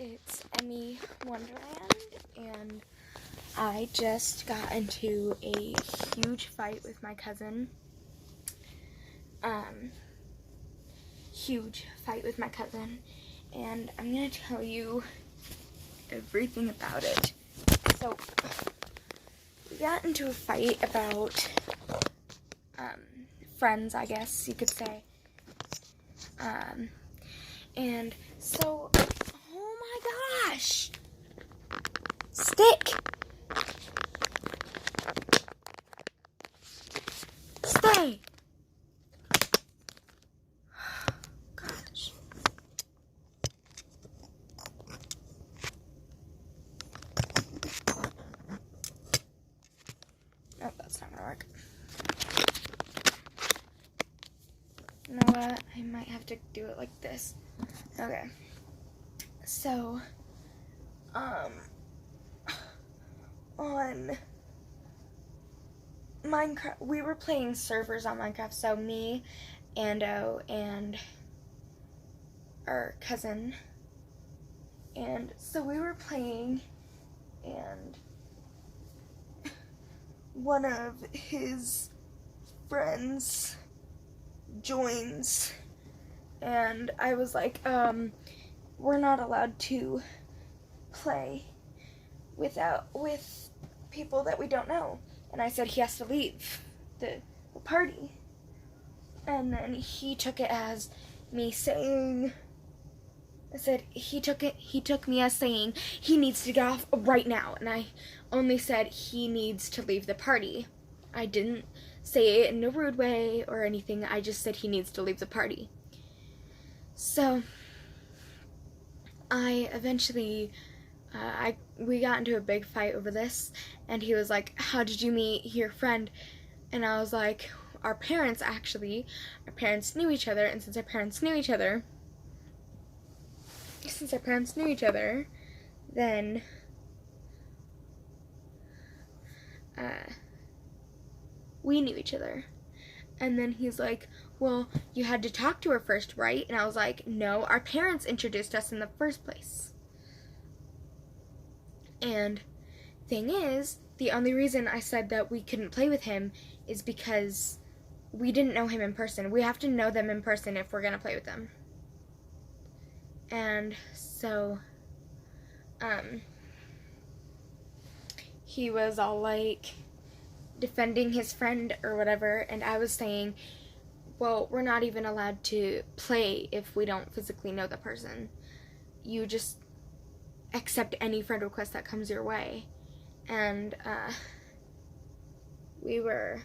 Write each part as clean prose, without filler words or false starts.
it's Emmy Wonderland, and I just got into a huge fight with my cousin. Huge fight with my cousin, and I'm gonna tell you everything about it. So, we got into a fight about, friends, I guess you could say. And so, oh my gosh! Stick! Stay! Gosh. Oh, that's not gonna work. You know what? I might have to do it like this. Okay. So, on Minecraft, we were playing servers on Minecraft, so me, Ando, and our cousin, and so we were playing, and one of his friends joins, and I was like, we're not allowed to play with people that we don't know. And I said he has to leave the party. And then he took it as me saying, he took me as saying he needs to get off right now. And I only said he needs to leave the party. I didn't say it in a rude way or anything. I just said he needs to leave the party. So I eventually, we got into a big fight over this, and he was like, how did you meet your friend? And I was like, our parents knew each other, and since our parents knew each other, then we knew each other. And then he's like, well, you had to talk to her first, right? And I was like, no, our parents introduced us in the first place. And thing is, the only reason I said that we couldn't play with him is because we didn't know him in person. We have to know them in person if we're going to play with them. And so, he was all like defending his friend or whatever, and I was saying, well, we're not even allowed to play if we don't physically know the person. You just accept any friend request that comes your way. And we were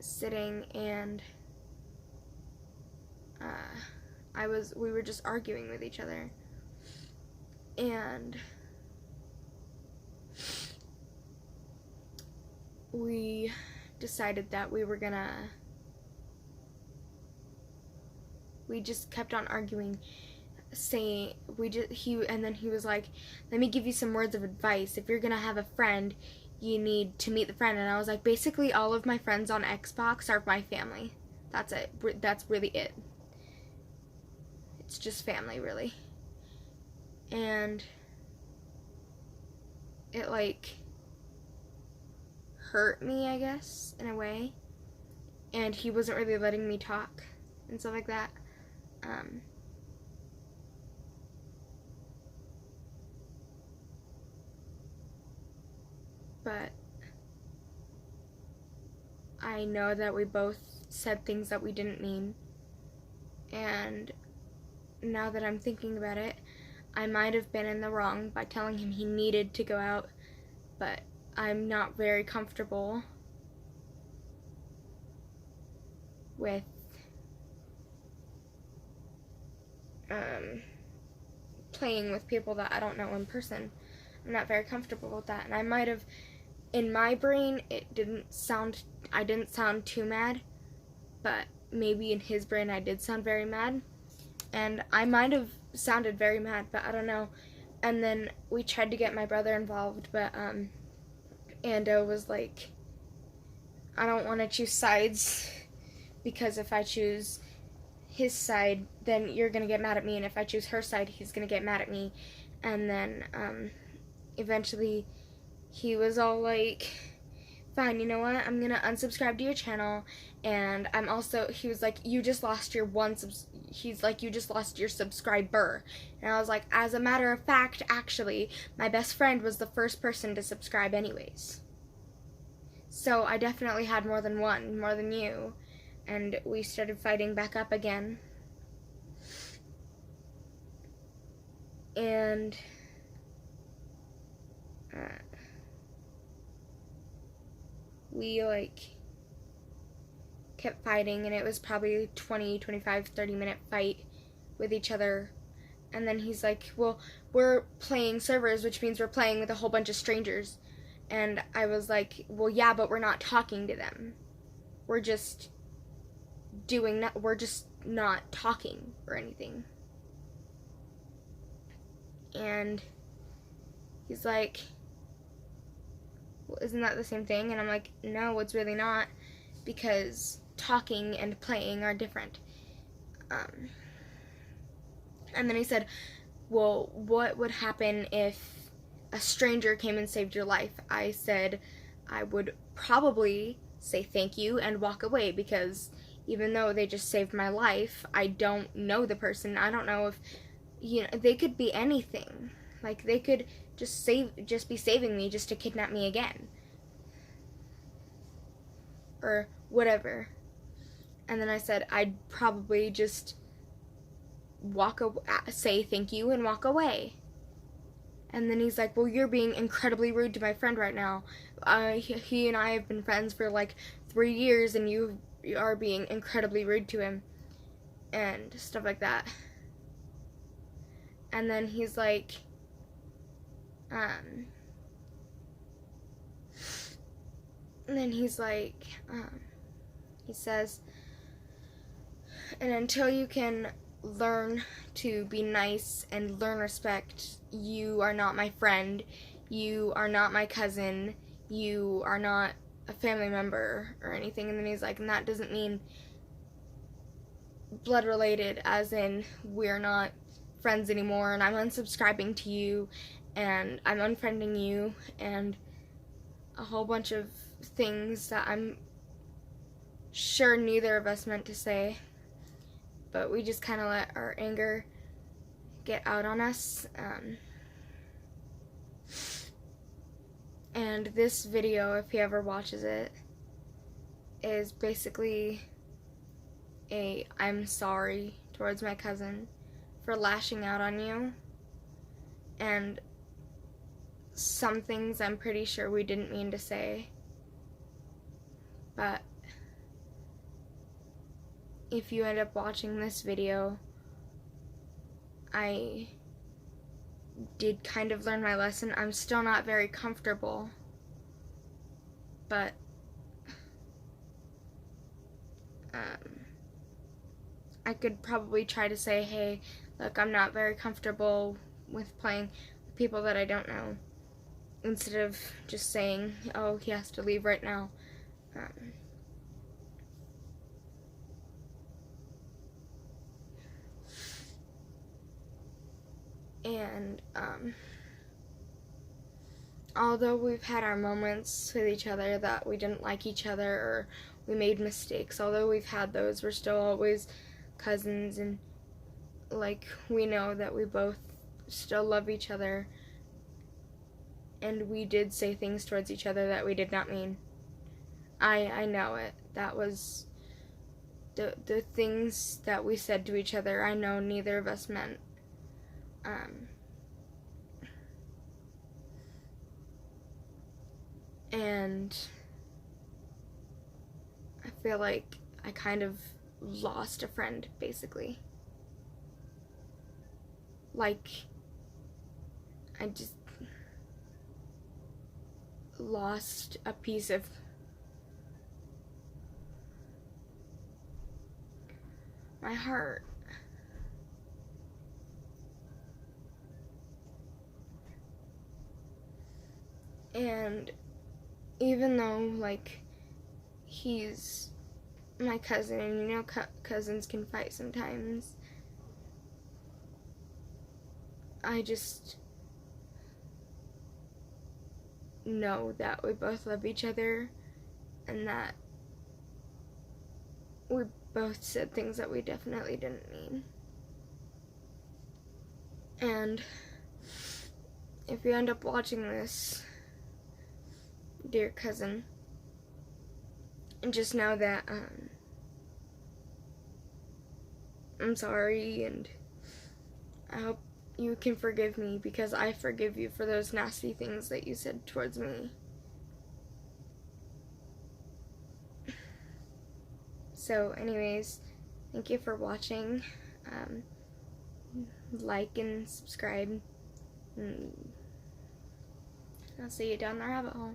sitting, and we were just arguing with each other. And we decided that we just kept on arguing, and then he was like, let me give you some words of advice. If you're gonna have a friend, you need to meet the friend. And I was like, basically all of my friends on Xbox are my family. That's it. That's really it. It's just family, really. And it like hurt me, I guess, in a way. And he wasn't really letting me talk and stuff like that. But I know that we both said things that we didn't mean. And now that I'm thinking about it, I might have been in the wrong by telling him he needed to go out, but I'm not very comfortable with playing with people that I don't know in person. I'm not very comfortable with that, and I might have, in my brain, I didn't sound too mad, but maybe in his brain I did sound very mad, and I might have sounded very mad, but I don't know. And then we tried to get my brother involved, but Ando was like, I don't want to choose sides, because if I choose his side, then you're going to get mad at me, and if I choose her side, he's going to get mad at me. And then eventually he was all like, fine, you know what, I'm going to unsubscribe to your channel, and he was like, you just lost your you just lost your subscriber. And I was like, as a matter of fact, actually, my best friend was the first person to subscribe anyways. So I definitely had more than one, more than you. And we started fighting back up again. And we kept fighting, and it was probably 20, 25, 30-minute fight with each other. And then he's like, well, we're playing servers, which means we're playing with a whole bunch of strangers. And I was like, well, yeah, but we're not talking to them. We're just not talking or anything. And he's like, well, isn't that the same thing? And I'm like, no, it's really not, because talking and playing are different. And then he said, well, what would happen if a stranger came and saved your life? I said, I would probably say thank you and walk away, because even though they just saved my life, I don't know the person. I don't know if, they could be anything. Like, they could just be saving me just to kidnap me again. Or whatever. And then I said, I'd probably just say thank you and walk away. And then he's like, well, you're being incredibly rude to my friend right now. He and I have been friends for like 3 years, and you are being incredibly rude to him. And stuff like that. And then he's like, he says, and until you can learn to be nice and learn respect, you are not my friend, you are not my cousin, you are not a family member or anything. And then he's like, and that doesn't mean blood related, as in we're not friends anymore, and I'm unsubscribing to you, and I'm unfriending you, and a whole bunch of things that I'm sure neither of us meant to say, but we just kind of let our anger get out on us. And this video, if he ever watches it, is basically a I'm sorry towards my cousin for lashing out on you, and some things I'm pretty sure we didn't mean to say, but if you end up watching this video, I did kind of learn my lesson. I'm still not very comfortable, but I could probably try to say, hey, look, I'm not very comfortable with playing with people that I don't know, instead of just saying, oh, he has to leave right now. Although we've had our moments with each other that we didn't like each other, or we made mistakes, although we've had those, we're still always cousins, and like, we know that we both still love each other, and we did say things towards each other that we did not mean. I know it. That was the things that we said to each other, I know neither of us meant. And I feel like I kind of lost a friend, basically. Like, I just lost a piece of my heart. And even though, like, he's my cousin, and you know cousins can fight sometimes. I just know that we both love each other and that we both said things that we definitely didn't mean. And if you end up watching this, dear cousin, and just know that I'm sorry, and I hope you can forgive me, because I forgive you for those nasty things that you said towards me. So anyways, thank you for watching. Like and subscribe, and I'll see you down the rabbit hole.